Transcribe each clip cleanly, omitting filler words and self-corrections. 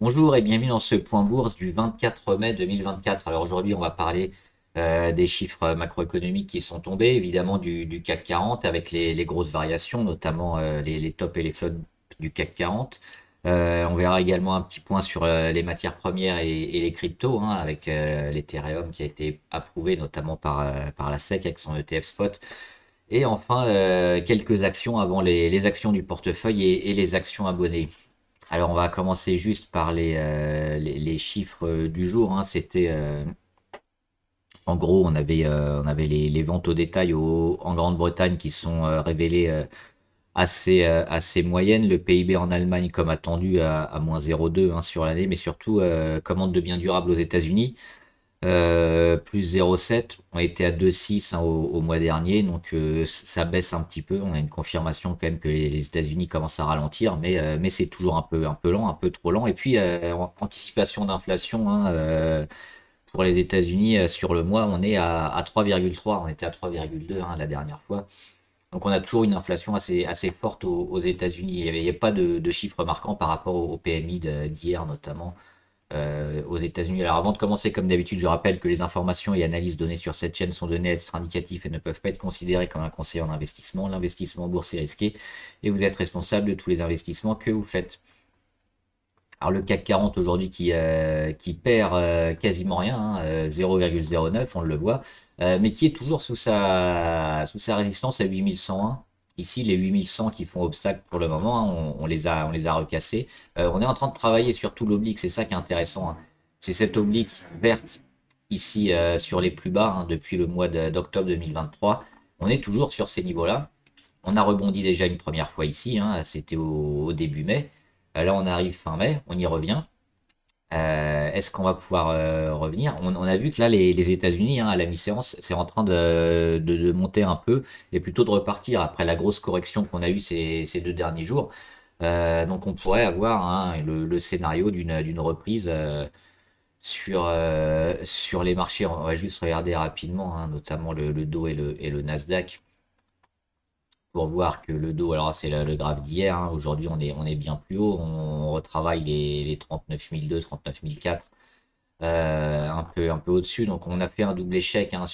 Bonjour et bienvenue dans ce point bourse du 24 mai 2024. Alors aujourd'hui, on va parler des chiffres macroéconomiques qui sont tombés, évidemment du CAC 40 avec les grosses variations, notamment les tops et les flottes du CAC 40. On verra également un petit point sur les matières premières et les cryptos, hein, avec l'Ethereum qui a été approuvé notamment par la SEC avec son ETF spot. Et enfin, quelques actions avant les actions du portefeuille et les actions abonnées. Alors, on va commencer juste par les chiffres du jour, hein. C'était, en gros, on avait les ventes au détail en Grande-Bretagne qui sont révélées assez moyennes. Le PIB en Allemagne, comme attendu, à moins 0,2 hein, sur l'année, mais surtout, commande de biens durables aux États-Unis. Plus 0,7, on était à 2,6 hein, au mois dernier, donc ça baisse un petit peu. On a une confirmation quand même que les États-Unis commencent à ralentir, mais c'est toujours un peu lent, un peu trop lent. Et puis, anticipation d'inflation hein, pour les États-Unis sur le mois, on est à 3,3, on était à 3,2 hein, la dernière fois. Donc on a toujours une inflation assez forte aux États-Unis. Il n'y a pas de chiffres marquants par rapport au PMI d'hier notamment aux États-Unis. Alors avant de commencer, comme d'habitude, je rappelle que les informations et analyses données sur cette chaîne sont données à titre indicatif et ne peuvent pas être considérées comme un conseil en investissement. L'investissement en bourse est risqué et vous êtes responsable de tous les investissements que vous faites. Alors le CAC 40 aujourd'hui qui perd quasiment rien, hein, 0,09, on le voit, mais qui est toujours sous sa résistance à 8101. Ici, les 8100 qui font obstacle pour le moment, hein, on les a recassés. On est en train de travailler sur tout l'oblique, c'est ça qui est intéressant, hein. C'est cette oblique verte ici sur les plus bas hein, depuis le mois d'octobre 2023. On est toujours sur ces niveaux-là. On a rebondi déjà une première fois ici, hein, c'était au début mai. Là, on arrive fin mai, on y revient. Est-ce qu'on va pouvoir revenir? On a vu que là, les États-Unis, hein, à la mi-séance, c'est en train de monter un peu et plutôt de repartir après la grosse correction qu'on a eue ces 2 derniers jours. Donc, on pourrait avoir hein, le scénario d'une reprise sur les marchés. On va juste regarder rapidement, hein, notamment le Dow et le Nasdaq pour voir que le dos, alors c'est le graphe d'hier, hein, aujourd'hui on est bien plus haut, on retravaille les 39 002, 39 004, un peu au-dessus, donc on a fait un double échec hein,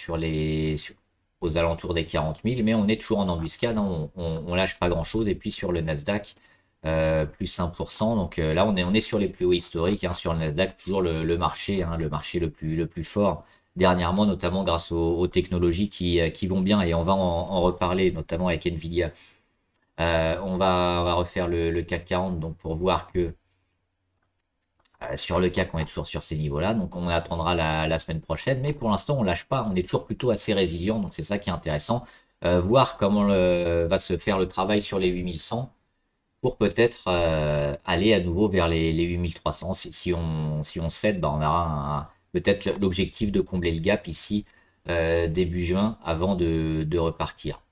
aux alentours des 40 000, mais on est toujours en embuscade, hein, on lâche pas grand-chose, et puis sur le Nasdaq, plus 1%, donc là on est sur les plus hauts historiques, hein, sur le Nasdaq, toujours le marché, hein, le marché le plus fort dernièrement, notamment grâce aux technologies qui vont bien, et on va en reparler, notamment avec Nvidia. On va refaire le CAC 40 donc pour voir que sur le CAC, on est toujours sur ces niveaux-là. Donc on attendra la semaine prochaine. Mais pour l'instant, on lâche pas. On est toujours plutôt assez résilient. Donc c'est ça qui est intéressant. Voir comment va se faire le travail sur les 8100 pour peut-être aller à nouveau vers les 8300. Si on cède, bah, on aura peut-être l'objectif de combler le gap ici début juin avant de repartir.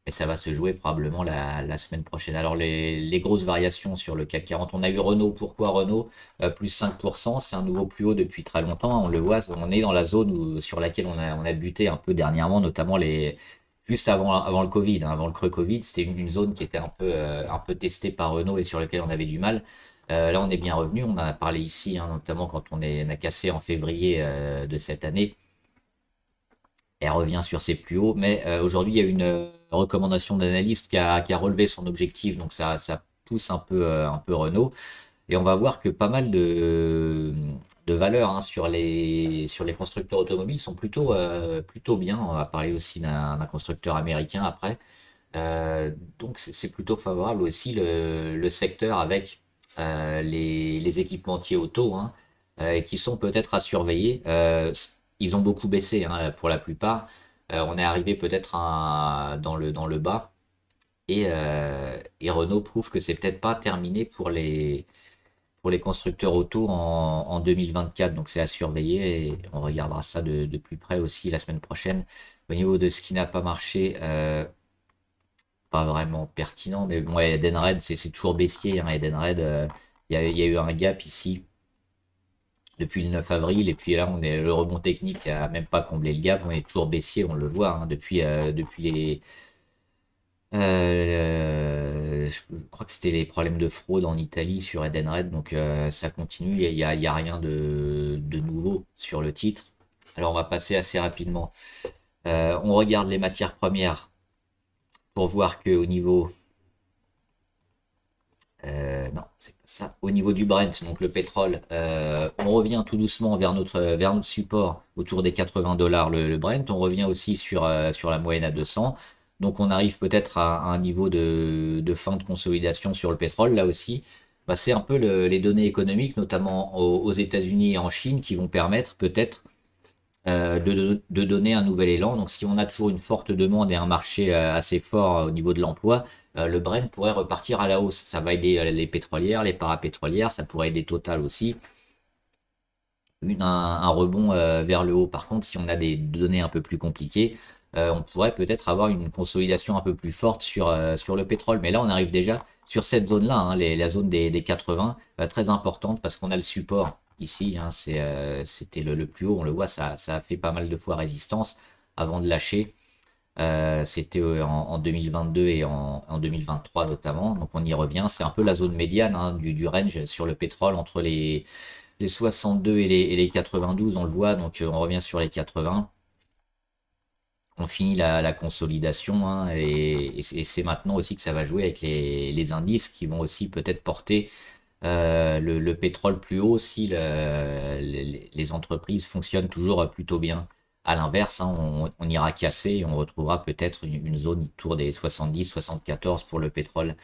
Et ça va se jouer probablement la semaine prochaine. Alors les grosses variations sur le CAC 40, on a eu Renault. Pourquoi Renault? Plus 5%, c'est un nouveau plus haut depuis très longtemps. On le voit, on est dans la zone sur laquelle on a buté un peu dernièrement, notamment juste avant le Covid, hein, avant le creux Covid. C'était une zone qui était un peu testée par Renault et sur laquelle on avait du mal. Là, on est bien revenu. On en a parlé ici, hein, notamment quand on a cassé en février de cette année. Elle revient sur ses plus hauts, mais aujourd'hui il y a une recommandation d'analyste qui a relevé son objectif, donc ça pousse un peu Renault. Et on va voir que pas mal de valeurs hein, sur les constructeurs automobiles sont plutôt bien. On va parler aussi d'un constructeur américain après. Donc c'est plutôt favorable aussi le secteur avec les équipementiers auto hein, qui sont peut-être à surveiller. Ils ont beaucoup baissé hein, pour la plupart. On est arrivé peut-être dans le bas. Et Renault prouve que c'est peut-être pas terminé pour les constructeurs auto en 2024. Donc c'est à surveiller et on regardera ça de plus près aussi la semaine prochaine. Au niveau de ce qui n'a pas marché, pas vraiment pertinent. Mais bon, ouais, Edenred, c'est toujours baissier. Hein, Edenred, il y a eu un gap ici depuis le 9 avril. Et puis là, le rebond technique a même pas comblé le gap. On est toujours baissier, on le voit, hein, depuis je crois que c'était les problèmes de fraude en Italie sur Edenred, donc ça continue et il y a rien de nouveau sur le titre. Alors on va passer assez rapidement. On regarde les matières premières pour voir que au niveau non, c'est pas ça. Au niveau du Brent, donc le pétrole, on revient tout doucement vers notre support autour des 80 dollars le Brent. On revient aussi sur la moyenne à 200. Donc on arrive peut-être à un niveau de fin de consolidation sur le pétrole. Là aussi, bah, c'est un peu les données économiques, notamment aux États-Unis et en Chine, qui vont permettre peut-être de donner un nouvel élan. Donc si on a toujours une forte demande et un marché assez fort au niveau de l'emploi, le Brent pourrait repartir à la hausse. Ça va aider les pétrolières, les parapétrolières, ça pourrait aider Total aussi. Un rebond vers le haut. Par contre, si on a des données un peu plus compliquées, on pourrait peut-être avoir une consolidation un peu plus forte sur le pétrole. Mais là, on arrive déjà sur cette zone-là, hein, la zone des 80, très importante parce qu'on a le support ici. Hein, c'était le plus haut, on le voit, ça a fait pas mal de fois résistance avant de lâcher. C'était en 2022 et en 2023 notamment. Donc on y revient. C'est un peu la zone médiane hein, du range sur le pétrole entre les 62 et les 92, on le voit. Donc on revient sur les 80. On finit la consolidation hein, et c'est maintenant aussi que ça va jouer avec les indices qui vont aussi peut-être porter le pétrole plus haut si les entreprises fonctionnent toujours plutôt bien. À l'inverse, hein, on ira casser et on retrouvera peut-être une zone autour des 70, 74 pour le pétrole.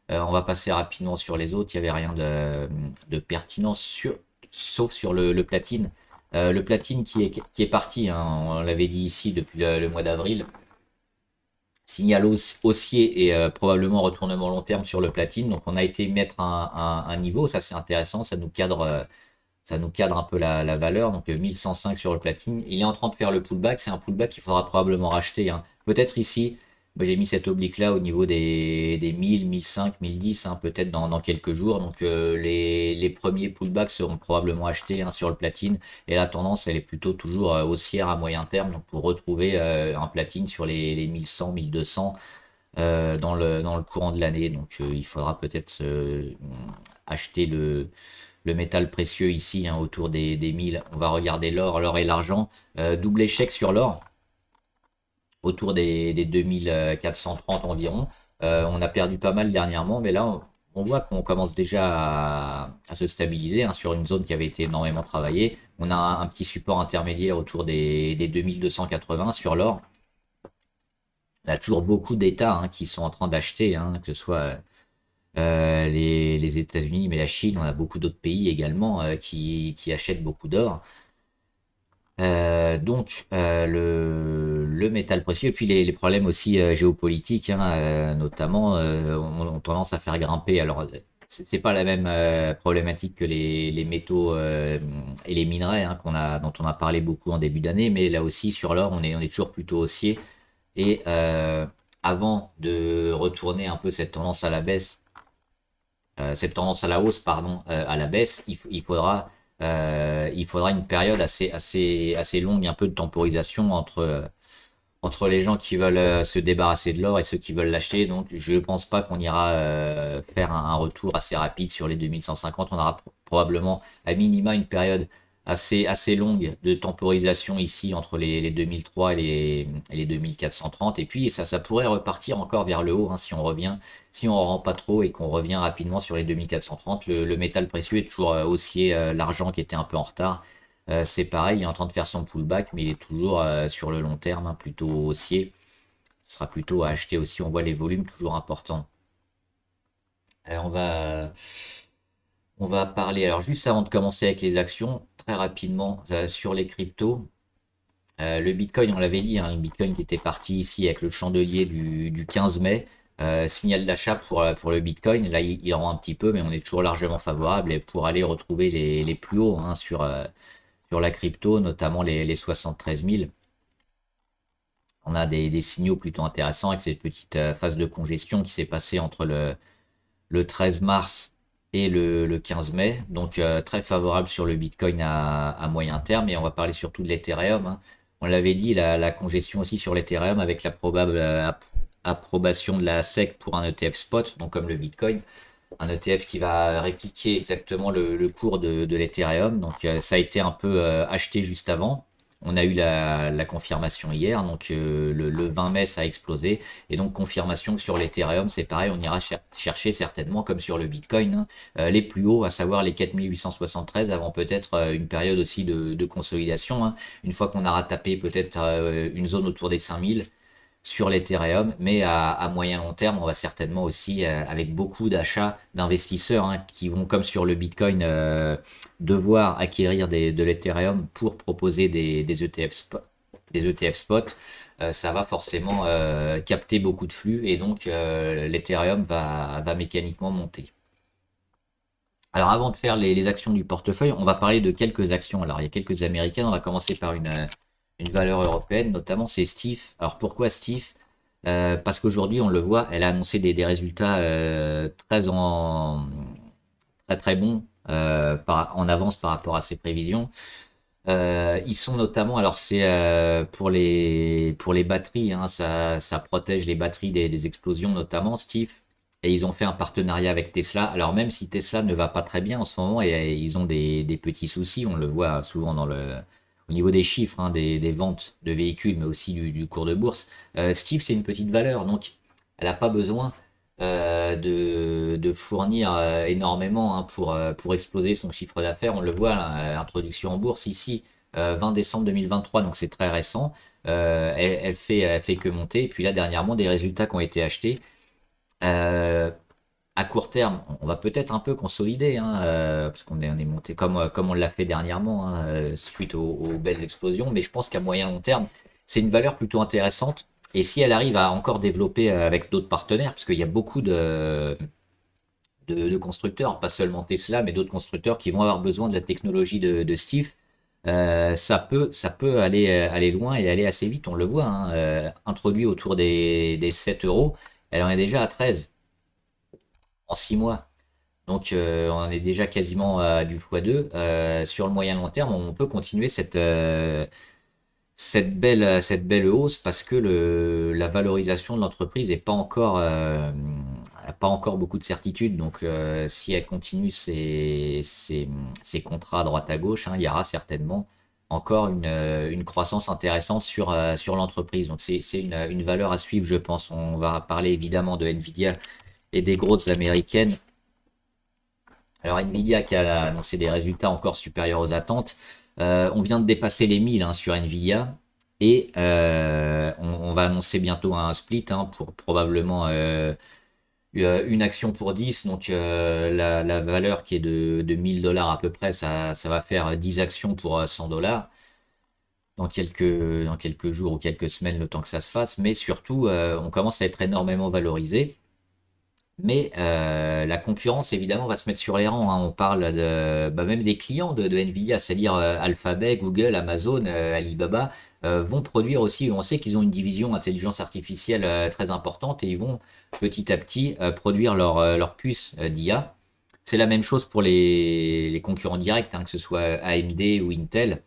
On va passer rapidement sur les autres. Il n'y avait rien de pertinent, sauf sur le platine. Le platine qui est parti, hein, on l'avait dit ici depuis le mois d'avril. Signal haussier et probablement retournement long terme sur le platine. Donc on a été mettre un niveau, ça c'est intéressant, ça nous cadre un peu la valeur. Donc 1105 sur le platine. Il est en train de faire le pullback, c'est un pullback qu'il faudra probablement racheter. Hein. Peut-être ici, moi, j'ai mis cette oblique là au niveau des 1000, 1005, 1010, hein, peut-être dans quelques jours. Donc les premiers pullbacks seront probablement achetés hein, sur le platine. Et la tendance, elle est plutôt toujours haussière à moyen terme. Donc pour retrouver un platine sur les 1100, 1200 dans le courant de l'année. Donc il faudra peut-être acheter le métal précieux ici hein, autour des 1000. On va regarder l'or et l'argent. Double échec sur l'or autour des 2430 environ. On a perdu pas mal dernièrement, mais là, on voit qu'on commence déjà à se stabiliser hein, sur une zone qui avait été énormément travaillée. On a un petit support intermédiaire autour des 2280 sur l'or. On a toujours beaucoup d'États hein, qui sont en train d'acheter, hein, que ce soit les États-Unis, mais la Chine, on a beaucoup d'autres pays également qui achètent beaucoup d'or. Donc le métal précieux et puis les problèmes aussi géopolitiques hein, notamment ont tendance à faire grimper alors c'est pas la même problématique que les métaux et les minerais hein, dont on a parlé beaucoup en début d'année mais là aussi sur l'or on est toujours plutôt haussier et avant de retourner un peu cette tendance à la baisse cette tendance à la hausse pardon à la baisse il faudra une période assez longue, un peu de temporisation entre les gens qui veulent se débarrasser de l'or et ceux qui veulent l'acheter. Donc, je ne pense pas qu'on ira faire un retour assez rapide sur les 2150. On aura probablement à minima une période assez longue de temporisation ici entre les 2003 et les 2430. Et puis, ça pourrait repartir encore vers le haut hein, si on ne rend pas trop et qu'on revient rapidement sur les 2430. Le métal précieux est toujours haussier, l'argent qui était un peu en retard. C'est pareil, il est en train de faire son pullback, mais il est toujours sur le long terme, hein, plutôt haussier. Ce sera plutôt à acheter aussi, on voit les volumes toujours importants. On va parler, alors juste avant de commencer avec les actions, très rapidement sur les cryptos. Le Bitcoin, on l'avait dit, hein, le Bitcoin qui était parti ici avec le chandelier du 15 mai. Signal d'achat pour le Bitcoin. Là, il rend un petit peu, mais on est toujours largement favorable et pour aller retrouver les plus hauts hein, sur la crypto, notamment les 73 000. On a des signaux plutôt intéressants avec cette petite phase de congestion qui s'est passée entre le 13 mars et le 15 mai. Donc très favorable sur le Bitcoin à moyen terme. Et on va parler surtout de l'Ethereum. Hein. On l'avait dit, la congestion aussi sur l'Ethereum avec la probable approbation de la SEC pour un ETF spot, donc comme le Bitcoin, un ETF qui va répliquer exactement le cours de l'Ethereum. Donc ça a été un peu acheté juste avant. On a eu la confirmation hier, donc le 20 mai ça a explosé, et donc confirmation que sur l'Ethereum c'est pareil, on ira chercher certainement comme sur le Bitcoin, hein, les plus hauts, à savoir les 4873 avant peut-être une période aussi de consolidation, hein. Une fois qu'on aura tapé peut-être une zone autour des 5000 sur l'Ethereum, mais à moyen long terme, on va certainement aussi, avec beaucoup d'achats d'investisseurs, hein, qui vont, comme sur le Bitcoin, devoir acquérir de l'Ethereum pour proposer des ETF spot, des ETF spot, ça va forcément capter beaucoup de flux et donc l'Ethereum va mécaniquement monter. Alors avant de faire les actions du portefeuille, on va parler de quelques actions. Alors il y a quelques américaines, on va commencer par une valeur européenne, notamment c'est Steve. Alors pourquoi Steve? Parce qu'aujourd'hui on le voit, elle a annoncé des résultats très bons en avance par rapport à ses prévisions. Ils sont notamment, alors c'est pour les batteries, hein, ça protège les batteries des explosions notamment, Steve. Et ils ont fait un partenariat avec Tesla. Alors même si Tesla ne va pas très bien en ce moment et ils ont des petits soucis, on le voit souvent au niveau des chiffres, hein, des ventes de véhicules, mais aussi du cours de bourse. Steve, c'est une petite valeur, donc elle n'a pas besoin de fournir énormément, hein, pour exploser son chiffre d'affaires. On le voit, hein, introduction en bourse ici, 20 décembre 2023, donc c'est très récent. Elle fait que monter. Et puis là, dernièrement, des résultats qui ont été achetés. Euh, à court terme, on va peut-être un peu consolider, hein, parce on est monté comme on l'a fait dernièrement, hein, suite aux belles explosions. Mais je pense qu'à moyen long terme, c'est une valeur plutôt intéressante. Et si elle arrive à encore développer avec d'autres partenaires, parce qu'il y a beaucoup de constructeurs, pas seulement Tesla, mais d'autres constructeurs qui vont avoir besoin de la technologie de Steve, ça peut aller loin et aller assez vite. On le voit, hein, introduit autour des 7 euros, elle en est déjà à 13 en 6 mois. Donc on est déjà quasiment à du x2. Sur le moyen long terme, on peut continuer cette belle hausse parce que la valorisation de l'entreprise n'est pas encore, a pas encore beaucoup de certitude. Donc si elle continue ses contrats à droite à gauche, hein, il y aura certainement encore une croissance intéressante sur l'entreprise. Donc c'est une valeur à suivre, je pense. On va parler évidemment de Nvidia et des grosses américaines. Alors Nvidia qui a annoncé des résultats encore supérieurs aux attentes. On vient de dépasser les 1000, hein, sur Nvidia et on va annoncer bientôt un split, hein, pour probablement une action pour 10. Donc la valeur qui est de 1000 dollars à peu près, ça va faire 10 actions pour 100 dollars dans quelques jours ou quelques semaines le temps que ça se fasse. Mais surtout, on commence à être énormément valorisé. Mais la concurrence, évidemment, va se mettre sur les rangs, hein. On parle même des clients de Nvidia, c'est-à-dire Alphabet, Google, Amazon, Alibaba, vont produire aussi. On sait qu'ils ont une division intelligence artificielle très importante et ils vont petit à petit produire leur puce d'IA. C'est la même chose pour les concurrents directs, hein, que ce soit AMD ou Intel.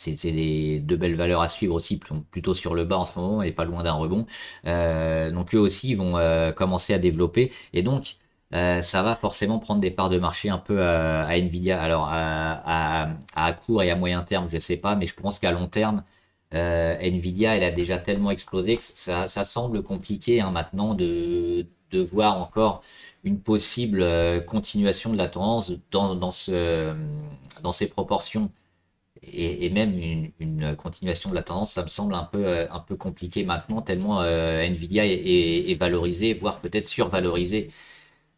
C'est deux belles valeurs à suivre aussi, plutôt sur le bas en ce moment et pas loin d'un rebond. Donc eux aussi ils vont commencer à développer et donc ça va forcément prendre des parts de marché un peu à Nvidia. Alors à court et à moyen terme, je sais pas, mais je pense qu'à long terme, Nvidia elle a déjà tellement explosé que ça semble compliqué, hein, maintenant de voir encore une possible continuation de la tendance dans ces proportions et même une continuation de la tendance, ça me semble un peu compliqué maintenant, tellement Nvidia est valorisé, voire peut-être survalorisé.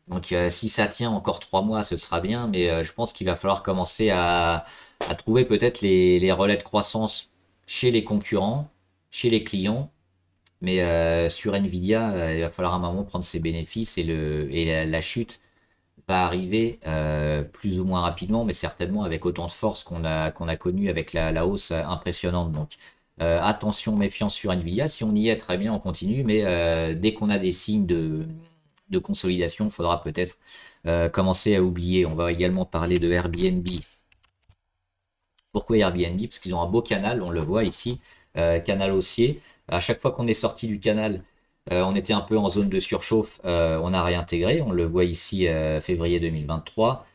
Donc si ça tient encore 3 mois, ce sera bien, mais je pense qu'il va falloir commencer à trouver peut-être les relais de croissance chez les concurrents, chez les clients, mais sur Nvidia, il va falloir à un moment prendre ses bénéfices et la chute va arriver plus ou moins rapidement, mais certainement avec autant de force qu'on a connu avec la hausse impressionnante. Donc attention, méfiance sur Nvidia. Si on y est, très bien, on continue, mais dès qu'on a des signes de consolidation, il faudra peut-être commencer à oublier. On va également parler de Airbnb. Pourquoi Airbnb? Parce qu'ils ont un beau canal, on le voit ici, canal haussier. À chaque fois qu'on est sorti du canal, On était un peu en zone de surchauffe, on a réintégré, on le voit ici février 2023,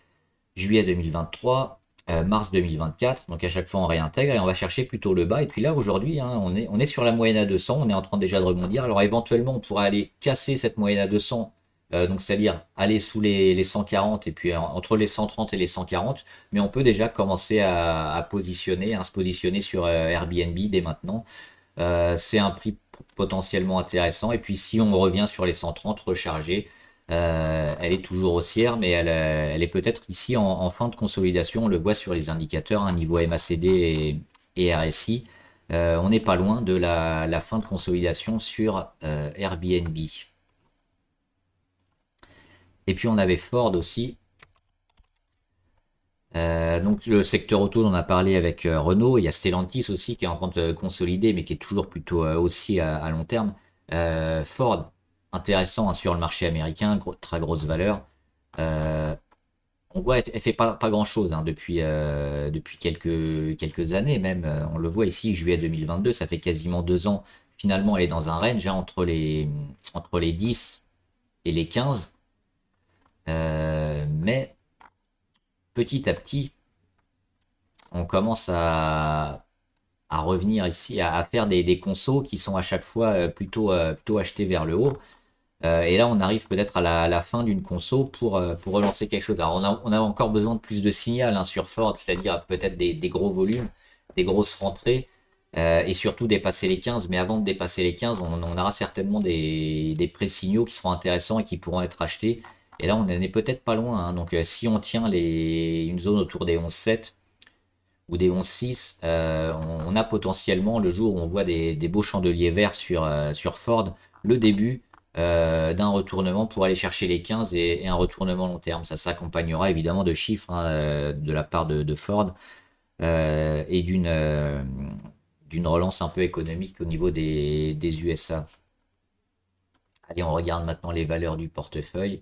juillet 2023, mars 2024, donc à chaque fois on réintègre et on va chercher plutôt le bas. Et puis là aujourd'hui, hein, on est sur la moyenne à 200, on est en train déjà de rebondir. Alors éventuellement on pourrait aller casser cette moyenne à 200, donc c'est-à-dire aller sous les 140 et puis entre les 130 et les 140, mais on peut déjà commencer à positionner, se positionner sur Airbnb dès maintenant. C'est un prix potentiellement intéressant. Et puis si on revient sur les 130 rechargés, elle est toujours haussière, mais elle est peut-être ici en fin de consolidation. On le voit sur les indicateurs, un niveau MACD et RSI. On n'est pas loin de la fin de consolidation sur Airbnb. Et puis on avait Ford aussi. Donc le secteur auto, on en a parlé avec Renault. Il y a Stellantis aussi qui est en train de consolider, mais qui est toujours plutôt haussier à long terme. Ford, intéressant, hein, sur le marché américain, très grosse valeur. Euh, on voit, elle fait pas grand-chose, hein, depuis quelques années même. On le voit ici, juillet 2022, ça fait quasiment 2 ans. Finalement, elle est dans un range, hein, entre les 10 et les 15. Mais petit à petit, on commence à revenir ici, à faire des consos qui sont à chaque fois plutôt achetés vers le haut. Et là, on arrive peut-être à la fin d'une conso pour relancer quelque chose. Alors, on a encore besoin de plus de signal, hein, sur Ford, c'est-à-dire peut-être des gros volumes, des grosses rentrées, et surtout dépasser les 15. Mais avant de dépasser les 15, on aura certainement des pré-signaux qui seront intéressants et qui pourront être achetés. Et là, on n'est peut-être pas loin, hein. Donc, si on tient une zone autour des 11,7 ou des 11,6, on a potentiellement, le jour où on voit des beaux chandeliers verts sur Ford, le début d'un retournement pour aller chercher les 15 et un retournement long terme. Ça s'accompagnera évidemment de chiffres, hein, de la part de Ford, et d'une relance un peu économique au niveau des USA. Allez, on regarde maintenant les valeurs du portefeuille.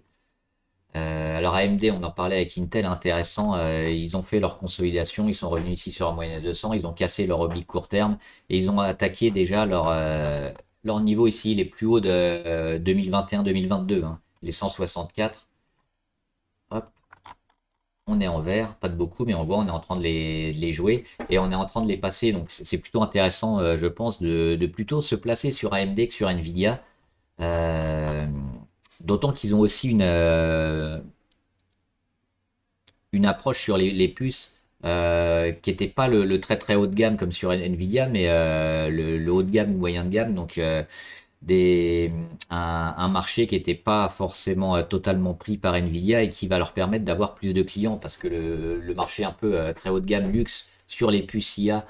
Alors AMD, on en parlait avec Intel, intéressant. Ils ont fait leur consolidation, ils sont revenus ici sur la moyenne de 200, ils ont cassé leur oblique court terme et ils ont attaqué déjà leur niveau ici, les plus hauts de 2021-2022, hein, les 164. Hop, on est en vert, pas de beaucoup, mais on voit, on est en train de les jouer et on est en train de les passer. Donc c'est plutôt intéressant, je pense, de plutôt se placer sur AMD que sur Nvidia. Euh, D'autant qu'ils ont aussi une approche sur les puces, qui n'était pas le très très haut de gamme comme sur Nvidia, mais le haut de gamme ou moyen de gamme. Donc des, un marché qui n'était pas forcément totalement pris par Nvidia et qui va leur permettre d'avoir plus de clients parce que le marché un peu très haut de gamme luxe sur les puces IA,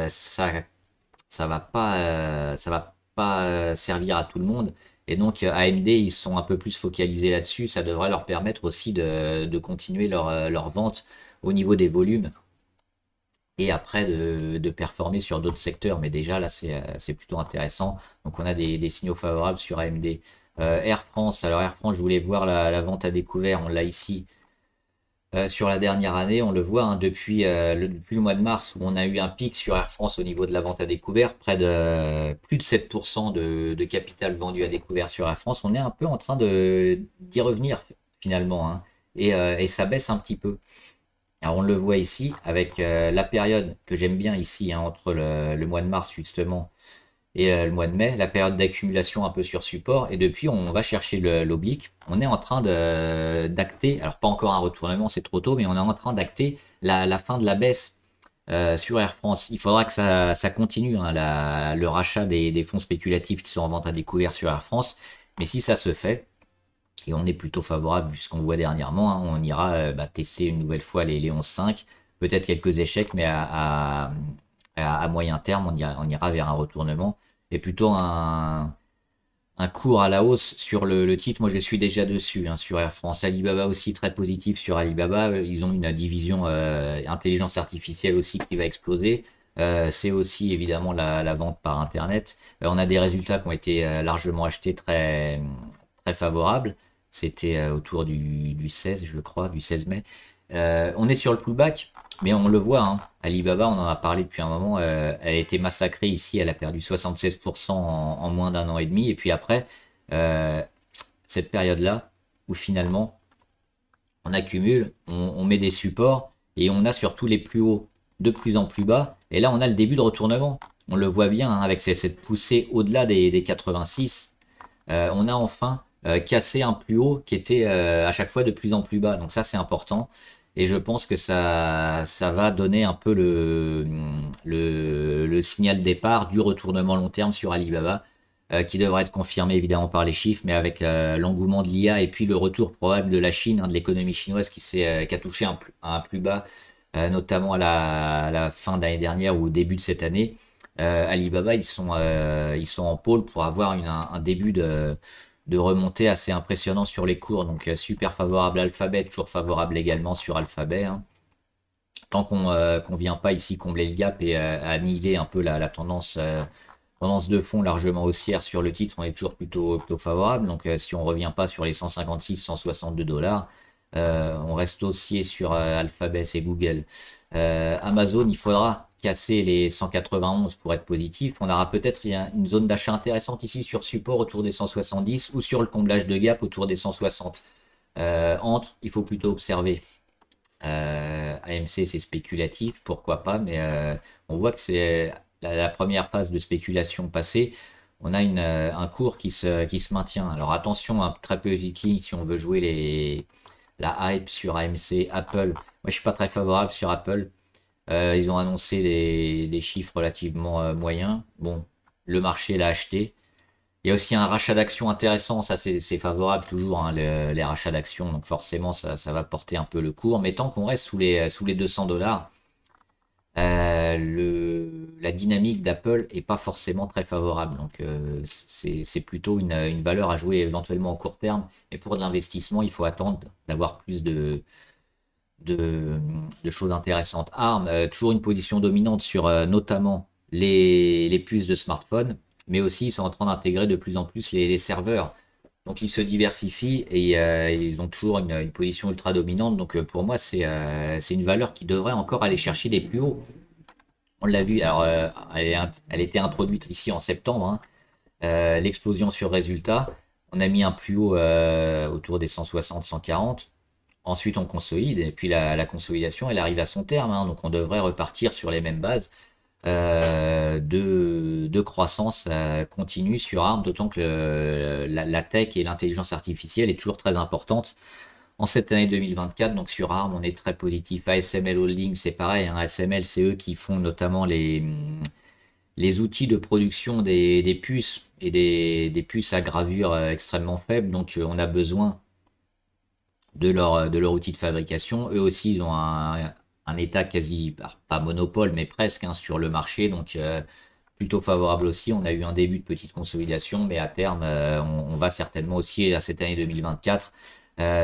ça va pas servir à tout le monde. Et donc AMD, ils sont un peu plus focalisés là-dessus. Ça devrait leur permettre aussi de continuer leur vente au niveau des volumes et après de performer sur d'autres secteurs. Mais déjà là, c'est plutôt intéressant. Donc on a des signaux favorables sur AMD. Air France, alors Air France, je voulais voir la vente à découvert. On l'a ici. Sur la dernière année, on le voit, hein, depuis le mois de mars où on a eu un pic sur Air France au niveau de la vente à découvert, près de plus de 7% de capital vendu à découvert sur Air France. On est un peu en train d'y revenir finalement, hein, et ça baisse un petit peu. Alors on le voit ici avec la période que j'aime bien ici, hein, entre le mois de mars justement et le mois de mai, la période d'accumulation un peu sur support, et depuis on va chercher l'oblique. On est en train d'acter, alors pas encore un retournement, c'est trop tôt, mais on est en train d'acter la fin de la baisse sur Air France. Il faudra que ça continue, hein, le rachat des fonds spéculatifs qui sont en vente à découvert sur Air France, mais si ça se fait, et on est plutôt favorable vu ce qu'on voit dernièrement, hein, on ira tester une nouvelle fois les 11,5, peut-être quelques échecs, mais à moyen terme, on ira vers un retournement et plutôt un cours à la hausse sur le titre. Moi, je suis déjà dessus, hein, sur Air France. Alibaba aussi, très positif sur Alibaba. Ils ont une division intelligence artificielle aussi qui va exploser. C'est aussi évidemment la vente par Internet. On a des résultats qui ont été largement achetés, très, très favorables. C'était autour du 16, je crois, du 16 mai. On est sur le pullback. Mais on le voit, hein, Alibaba, on en a parlé depuis un moment, elle a été massacrée ici, elle a perdu 76% en moins d'un an et demi. Et puis après, euh, cette période-là, où finalement, on accumule, on met des supports, et on a surtout les plus hauts de plus en plus bas. Et là, on a le début de retournement. On le voit bien, hein, avec cette poussée au-delà des 86. On a enfin cassé un plus haut qui était à chaque fois de plus en plus bas. Donc ça, c'est important. Et je pense que ça va donner un peu le signal départ du retournement long terme sur Alibaba, qui devrait être confirmé évidemment par les chiffres, mais avec l'engouement de l'IA et puis le retour probable de la Chine, hein, de l'économie chinoise qui a touché un plus bas, notamment à la fin d'année dernière ou au début de cette année. Alibaba, ils sont en pôle pour avoir un début de remontée assez impressionnant sur les cours. Donc super favorable à Alphabet, toujours favorable également sur Alphabet, hein. Tant qu'on vient pas ici combler le gap et annihiler un peu la tendance de fond largement haussière sur le titre, on est toujours plutôt favorable. Donc si on revient pas sur les 156, 162 $, on reste haussier sur Alphabet et Google. Amazon, il faudra casser les 191 pour être positif. On aura peut-être une zone d'achat intéressante ici sur support autour des 170 ou sur le comblage de gap autour des 160. Il faut plutôt observer. AMC, c'est spéculatif, pourquoi pas, mais on voit que c'est la première phase de spéculation passée. On a un cours qui se maintient. Alors attention, un très petite ligne si on veut jouer la hype sur AMC, Apple. Moi, je suis pas très favorable sur Apple. Ils ont annoncé des chiffres relativement moyens. Bon, le marché l'a acheté. Il y a aussi un rachat d'actions intéressant, ça c'est favorable toujours, hein, les rachats d'actions, donc forcément ça va porter un peu le cours. Mais tant qu'on reste sous les 200 $, la dynamique d'Apple est pas forcément très favorable. Donc c'est plutôt une valeur à jouer éventuellement au court terme. Et pour de l'investissement, il faut attendre d'avoir plus de choses intéressantes. ARM, toujours une position dominante sur notamment les puces de smartphone, mais aussi ils sont en train d'intégrer de plus en plus les serveurs. Donc ils se diversifient et ils ont toujours une position ultra dominante. Donc pour moi, c'est une valeur qui devrait encore aller chercher des plus hauts. On l'a vu, alors elle était introduite ici en septembre, hein. L'explosion sur résultat. On a mis un plus haut autour des 160, 140. Ensuite, on consolide, et puis la consolidation, elle arrive à son terme, hein. Donc on devrait repartir sur les mêmes bases de croissance continue sur ARM, d'autant que la tech et l'intelligence artificielle est toujours très importante en cette année 2024. Donc sur ARM, on est très positif. ASML Holding, c'est pareil, hein. ASML, c'est eux qui font notamment les outils de production des puces et des puces à gravure extrêmement faibles. Donc on a besoin de leur outil de fabrication. Eux aussi, ils ont un état quasi, pas monopole, mais presque, hein, sur le marché. Donc, plutôt favorable aussi. On a eu un début de petite consolidation, mais à terme, on va certainement aussi, à cette année 2024,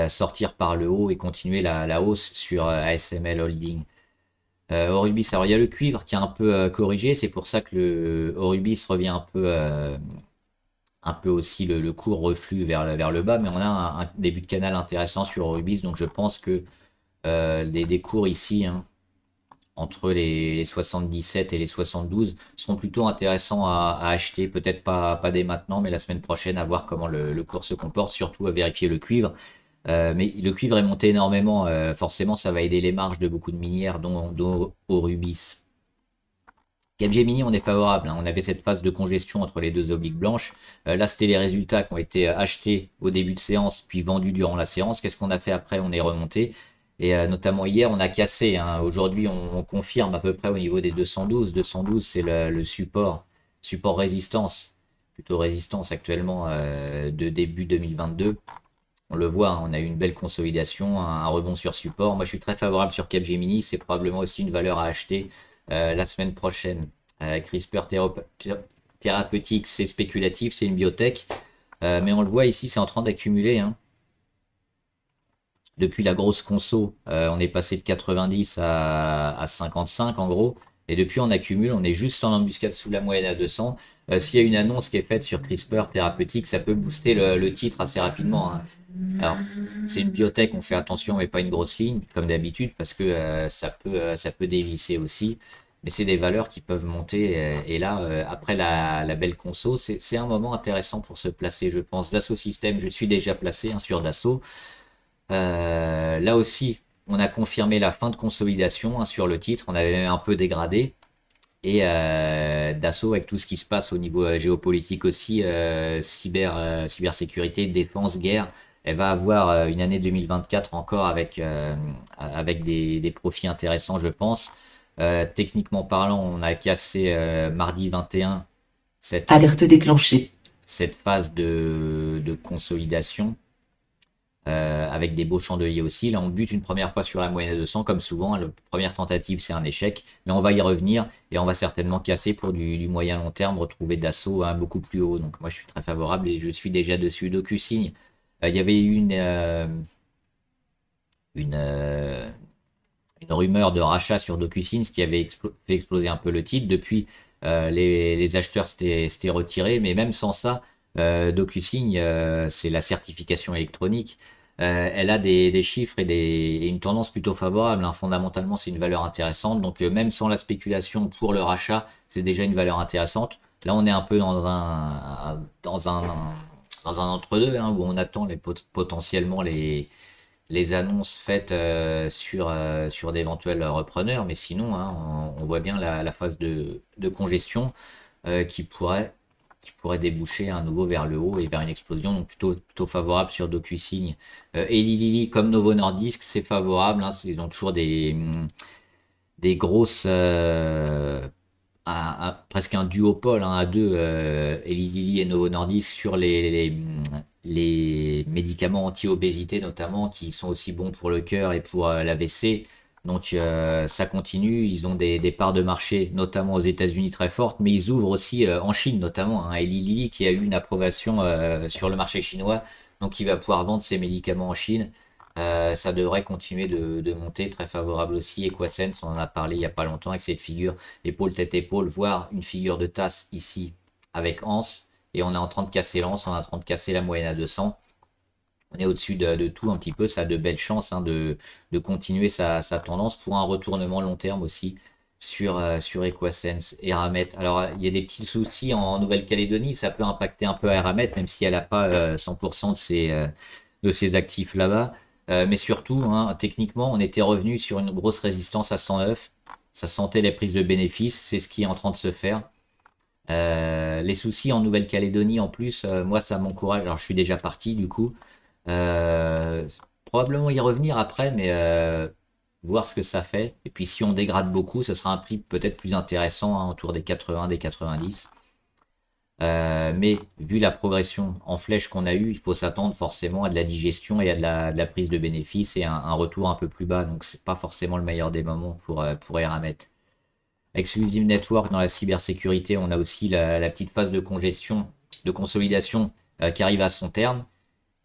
sortir par le haut et continuer la hausse sur ASML Holding. Orubis, alors il y a le cuivre qui a un peu corrigé, c'est pour ça que le Orubis revient un peu aussi le cours reflue vers le bas, mais on a un début de canal intéressant sur Orubis, donc je pense que des cours ici, hein, entre les 77 et les 72 seront plutôt intéressants à acheter, peut-être pas dès maintenant, mais la semaine prochaine, à voir comment le cours se comporte, surtout à vérifier le cuivre. Mais le cuivre est monté énormément, forcément ça va aider les marges de beaucoup de minières, dont Orubis. Capgemini, on est favorable, hein. On avait cette phase de congestion entre les deux obliques blanches. Là, c'était les résultats qui ont été achetés au début de séance, puis vendus durant la séance. Qu'est-ce qu'on a fait après? On est remonté. Et notamment hier, on a cassé, hein. Aujourd'hui, on confirme à peu près au niveau des 212. 212, c'est le support résistance, plutôt résistance actuellement de début 2022. On le voit, hein, on a eu une belle consolidation, un rebond sur support. Moi, je suis très favorable sur Capgemini. C'est probablement aussi une valeur à acheter la semaine prochaine. CRISPR Therapeutics, c'est spéculatif, c'est une biotech. Mais on le voit ici, c'est en train d'accumuler, hein. Depuis la grosse conso, on est passé de 90 à 55 en gros. Et depuis, on accumule, on est juste en embuscade sous la moyenne à 200. S'il y a une annonce qui est faite sur CRISPR thérapeutique, ça peut booster le titre assez rapidement, hein. Alors, c'est une biotech, on fait attention, mais pas une grosse ligne, comme d'habitude, parce que ça peut dévisser aussi. Mais c'est des valeurs qui peuvent monter. Et là, après la belle conso, c'est un moment intéressant pour se placer, je pense. Dassault Systèmes, je suis déjà placé, hein, sur Dassault. Là aussi, on a confirmé la fin de consolidation, hein, sur le titre. On avait même un peu dégradé. Et Dassault, avec tout ce qui se passe au niveau géopolitique aussi, cybersécurité, défense, guerre, elle va avoir une année 2024 encore avec des profits intéressants, je pense. Techniquement parlant, on a cassé mardi 21 cette, Alerte déclenchée. cette phase de consolidation, avec des beaux chandeliers aussi. Là, on bute une première fois sur la moyenne à 200, comme souvent. La première tentative, c'est un échec, mais on va y revenir et on va certainement casser pour du moyen long terme, retrouver Dassault, hein, beaucoup plus haut. Donc moi, je suis très favorable et je suis déjà dessus. DocuSign, il y avait eu une, euh, une rumeur de rachat sur DocuSign, ce qui avait fait exploser un peu le titre. Depuis, les acheteurs s'étaient retirés, mais même sans ça, DocuSign, c'est la certification électronique. Elle a des chiffres et une tendance plutôt favorable, hein. Fondamentalement, c'est une valeur intéressante. Donc, même sans la spéculation pour le rachat, c'est déjà une valeur intéressante. Là, on est un peu dans un entre-deux, hein, où on attend potentiellement les annonces faites sur d'éventuels repreneurs, mais sinon, hein, on voit bien la phase de congestion qui pourrait déboucher à nouveau vers le haut et vers une explosion, donc plutôt favorable sur DocuSign. Eli Lilly comme Novo Nordisk, c'est favorable, hein, ils ont toujours des grosses, presque un duopole, hein, à deux, Eli Lilly et Novo Nordisk sur les médicaments anti-obésité notamment, qui sont aussi bons pour le cœur et pour l'AVC. Donc ça continue, ils ont des parts de marché, notamment aux États-Unis très fortes, mais ils ouvrent aussi en Chine notamment, hein. Eli Lilly qui a eu une approbation sur le marché chinois, donc il va pouvoir vendre ses médicaments en Chine. Ça devrait continuer de monter, très favorable aussi. Equasense, on en a parlé il n'y a pas longtemps avec cette figure épaule tête épaule, voire une figure de tasse ici avec anse, et on est en train de casser l'anse, on est en train de casser la moyenne à 200. On est au-dessus de tout un petit peu, ça a de belles chances, hein, de continuer sa tendance pour un retournement long terme aussi sur Equasense et Eramet. Alors il y a des petits soucis en Nouvelle-Calédonie, ça peut impacter un peu à Eramet, même si elle n'a pas 100% de ses actifs là-bas. Mais surtout, hein, techniquement, on était revenu sur une grosse résistance à 109. Ça sentait les prises de bénéfices, c'est ce qui est en train de se faire. Les soucis en Nouvelle-Calédonie en plus, moi ça m'encourage. Alors je suis déjà parti du coup. Euh, Probablement y revenir après, mais voir ce que ça fait. Et puis si on dégrade beaucoup, ce sera un prix peut-être plus intéressant, hein, autour des 80, des 90. Mais vu la progression en flèche qu'on a eu, il faut s'attendre forcément à de la digestion et à de la prise de bénéfices et un retour un peu plus bas. Donc c'est pas forcément le meilleur des moments pour Eramet. Exclusive Network dans la cybersécurité, on a aussi la petite phase de congestion, de consolidation qui arrive à son terme.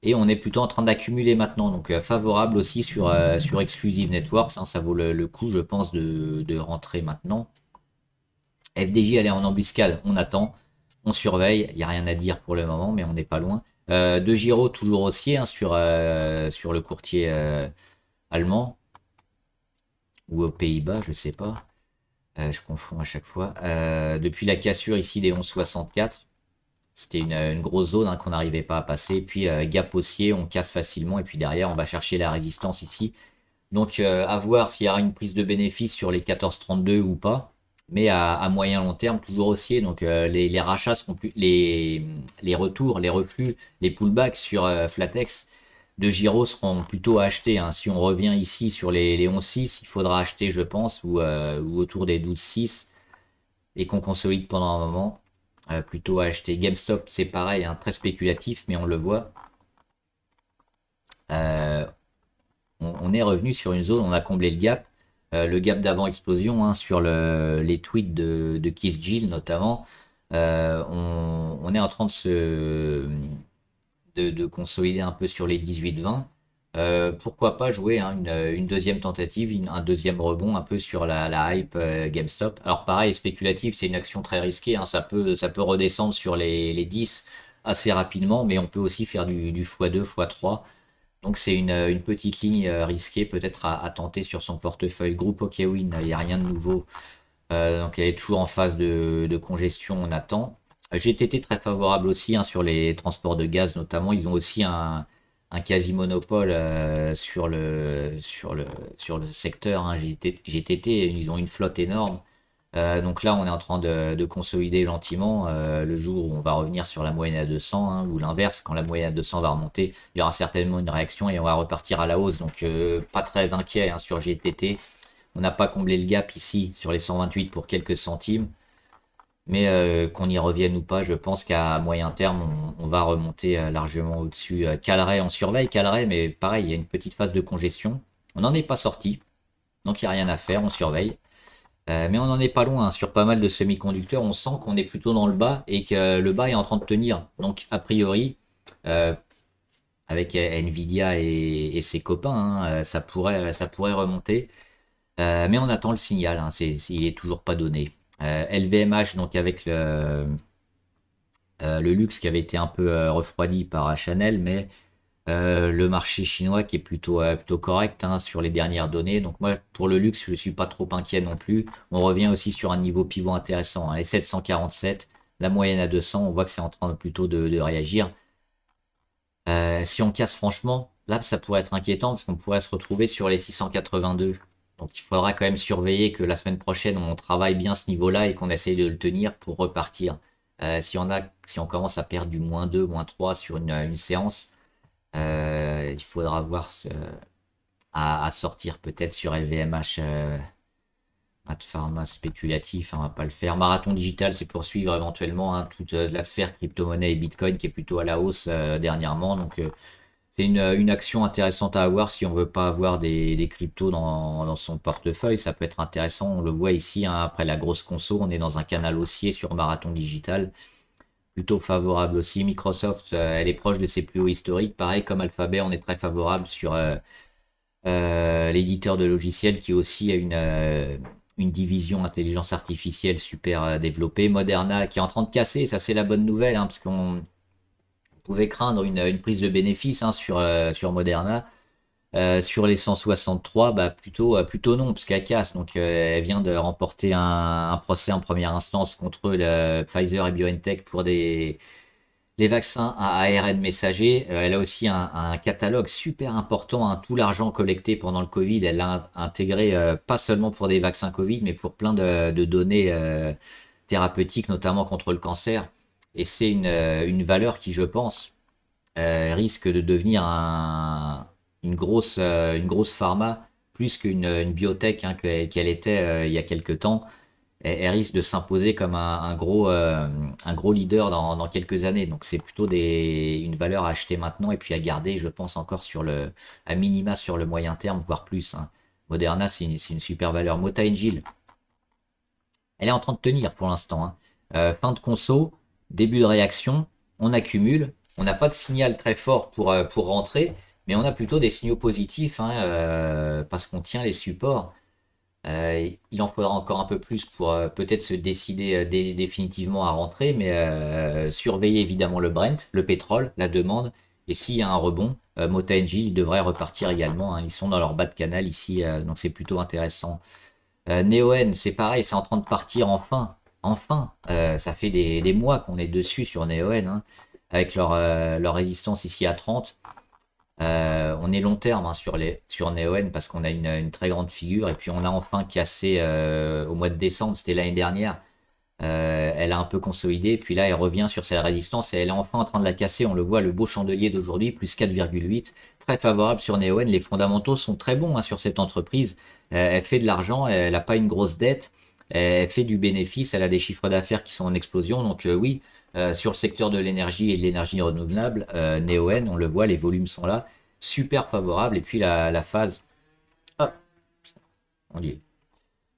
Et on est plutôt en train d'accumuler maintenant. Donc favorable aussi sur Exclusive Networks, hein, ça vaut le coup, je pense, de rentrer maintenant. FDJ, elle est en embuscade, on attend, on surveille, il n'y a rien à dire pour le moment, mais on n'est pas loin. De Giro, toujours haussier, hein, sur le courtier allemand, ou aux Pays-Bas, je sais pas. Je confonds à chaque fois. Depuis la cassure ici des 11,64, c'était une grosse zone, hein, qu'on n'arrivait pas à passer. Puis gap haussier, on casse facilement. Et puis derrière, on va chercher la résistance ici. Donc à voir s'il y aura une prise de bénéfice sur les 14,32 ou pas. Mais à moyen long terme, toujours haussier. Donc les rachats seront plus. Les retours, les reflux, les pullbacks sur Flatex de Giro seront plutôt à acheter, hein. Si on revient ici sur les 11,6, il faudra acheter, je pense, ou autour des 12,6 et qu'on consolide pendant un moment. Plutôt à acheter. GameStop, c'est pareil, hein, très spéculatif, mais on le voit. Euh, on est revenu sur une zone, on a comblé le gap d'avant explosion, hein, sur les tweets de Keith Gill notamment. On est en train de consolider un peu sur les 18-20. Pourquoi pas jouer hein, une deuxième tentative, un deuxième rebond un peu sur la hype GameStop. Alors pareil, spéculatif, c'est une action très risquée, hein, ça peut redescendre sur les 10 assez rapidement, mais on peut aussi faire du x2, x3. Donc c'est une petite ligne risquée peut-être à tenter sur son portefeuille. Groupe OKWin, il n'y a rien de nouveau. Donc elle est toujours en phase de congestion, on attend. GTT très favorable aussi hein, sur les transports de gaz notamment. Ils ont aussi un quasi-monopole sur le secteur hein, GTT. Ils ont une flotte énorme. Donc là, on est en train de consolider gentiment. Le jour où on va revenir sur la moyenne à 200 hein, ou l'inverse, quand la moyenne à 200 va remonter, il y aura certainement une réaction et on va repartir à la hausse. Donc pas très inquiet hein, sur GTT. On n'a pas comblé le gap ici sur les 128 pour quelques centimes. Mais qu'on y revienne ou pas, je pense qu'à moyen terme, on va remonter largement au-dessus. Caleray, on surveille Caleray, mais pareil, il y a une petite phase de congestion. On n'en est pas sorti, donc il n'y a rien à faire, on surveille. Mais on n'en est pas loin, hein. Sur pas mal de semi-conducteurs, on sent qu'on est plutôt dans le bas et que le bas est en train de tenir. Donc a priori, euh, avec Nvidia et ses copains, hein, ça pourrait remonter. Mais on attend le signal, hein, il est toujours pas donné. LVMH, donc avec le luxe qui avait été un peu refroidi par Chanel, mais le marché chinois qui est plutôt correct hein, sur les dernières données. Donc moi, pour le luxe, je ne suis pas trop inquiet non plus. On revient aussi sur un niveau pivot intéressant, hein, les 747, la moyenne à 200, on voit que c'est en train plutôt de réagir. Si on casse franchement, là, ça pourrait être inquiétant parce qu'on pourrait se retrouver sur les 682. Donc il faudra quand même surveiller que la semaine prochaine, on travaille bien ce niveau-là et qu'on essaye de le tenir pour repartir. Si on commence à perdre du -2, -3 sur une séance, il faudra voir à sortir peut-être sur LVMH, de pharma spéculatif, hein, on va pas le faire. Marathon digital, c'est poursuivre éventuellement hein, toute la sphère crypto-monnaie et Bitcoin qui est plutôt à la hausse dernièrement. Donc c'est une action intéressante à avoir si on veut pas avoir des cryptos dans son portefeuille. Ça peut être intéressant. On le voit ici, hein, après la grosse conso, on est dans un canal haussier sur Marathon Digital. Plutôt favorable aussi. Microsoft, elle est proche de ses plus hauts historiques. Pareil, comme Alphabet, on est très favorable sur l'éditeur de logiciels qui aussi a une division intelligence artificielle super développée. Moderna qui est en train de casser, ça c'est la bonne nouvelle, hein, parce qu'on pouvait craindre une prise de bénéfice hein, sur Moderna. Sur les 163, bah plutôt non, parce qu'elle casse. Donc elle vient de remporter un procès en première instance contre Pfizer et BioNTech pour les vaccins à ARN messager. Elle a aussi un catalogue super important, hein, tout l'argent collecté pendant le Covid, elle l'a intégré pas seulement pour des vaccins Covid, mais pour plein de données thérapeutiques, notamment contre le cancer. Et c'est une valeur qui, je pense, risque de devenir une grosse pharma, plus qu'une biotech hein, qu'elle était il y a quelques temps. Elle risque de s'imposer comme un gros leader dans quelques années. Donc c'est plutôt une valeur à acheter maintenant et puis à garder, je pense, encore à minima sur le moyen terme, voire plus, hein. Moderna, c'est une super valeur. Mota Engil, elle est en train de tenir pour l'instant, hein. Fin de conso, début de réaction, on accumule. On n'a pas de signal très fort pour rentrer, mais on a plutôt des signaux positifs hein, parce qu'on tient les supports. Il en faudra encore un peu plus pour peut-être se décider définitivement à rentrer, mais surveiller évidemment le Brent, le pétrole, la demande. Et s'il y a un rebond, Mota Engil devrait repartir également, hein. Ils sont dans leur bas de canal ici, donc c'est plutôt intéressant. Neoen, c'est pareil, c'est en train de partir enfin. Enfin, ça fait des mois qu'on est dessus sur Neoen, hein, avec leur résistance ici à 30. On est long terme hein, sur Neoen parce qu'on a une très grande figure et puis on a enfin cassé au mois de décembre, c'était l'année dernière. Elle a un peu consolidé, puis là elle revient sur sa résistance et elle est enfin en train de la casser. On le voit, le beau chandelier d'aujourd'hui, plus 4,8, très favorable sur Neoen. Les fondamentaux sont très bons hein, sur cette entreprise. Elle fait de l'argent, elle n'a pas une grosse dette, elle fait du bénéfice, elle a des chiffres d'affaires qui sont en explosion. Donc oui, sur le secteur de l'énergie et de l'énergie renouvelable, Neoen, on le voit, les volumes sont là, super favorable. Et puis la phase, ah, on dit,